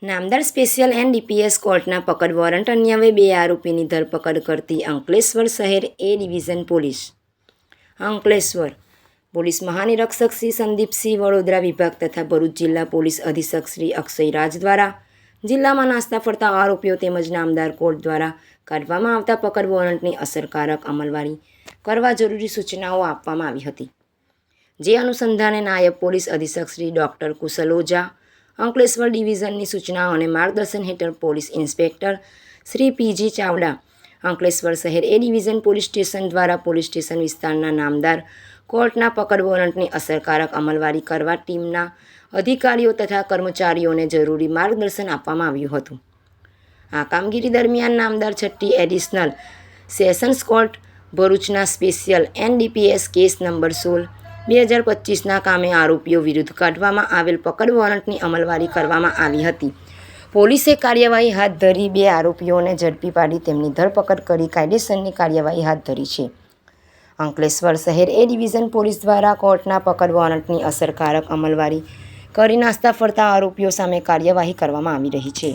નામદાર special NDPS કોર્ટના પકડ વોરંટ અન્વયે 2 આરોપીની ધરપકડ કરતી અંકલેશ્વર શહેર A division police. Ankleshwar police મહાનિરીક્ષક શ્રી સંદીપસિંહ, વડોદરા વિભાગ તથા ભરૂચ જિલ્લા પોલીસ અધિક્ષક શ્રી અક્ષય રાજ દ્વારા જિલ્લામાં નાસ્તા ફરતા આરોપીઓ તેમજ નામદાર કોર્ટ દ્વારા કાઢવામાં આવતા પકડ વોરંટની અસરકારક અમલવારી કરવા જરૂરી સૂચનાઓ આપવામાં આવી હતી. જે અનુસંધાને નાયબ પોલીસ અધિક્ષક શ્રી ડૉક્ટર કુશલ ઓઝા, અંકલેશ્વર ડિવિઝનની સૂચનાઓ અને માર્ગદર્શન હેઠળ police inspector Shri PG Chavda, Ankleshwar શહેર એ ડિવિઝન પોલીસ સ્ટેશન દ્વારા પોલીસ સ્ટેશન વિસ્તારના નામદાર કોર્ટના પકડ વોરંટની અસરકારક અમલવારી કરવા ટીમના અધિકારીઓ તથા કર્મચારીઓને જરૂરી માર્ગદર્શન આપવામાં આવ્યું હતું. આ કામગીરી દરમિયાન નામદાર છઠ્ઠી એડિશનલ સેશન્સ કોર્ટ ભરૂચના સ્પેશિયલ એનડીપીએસ કેસ નંબર 16/2025ના કામે આરોપીઓ વિરુદ્ધ કાઢવામાં આવેલ પકડ વોરંટની અમલવારી કરવામાં આવી હતી. પોલીસે કાર્યવાહી હાથ ધરી 2 આરોપીઓને ઝડપી પાડી તેમની ધરપકડ કરી કાયદેસરની કાર્યવાહી હાથ ધરી છે. અંકલેશ્વર શહેર એ ડિવિઝન પોલીસ દ્વારા કોર્ટના પકડ વોરંટની અસરકારક અમલવારી કરી નાસ્તા ફરતા આરોપીઓ સામે કાર્યવાહી કરવામાં આવી રહી છે.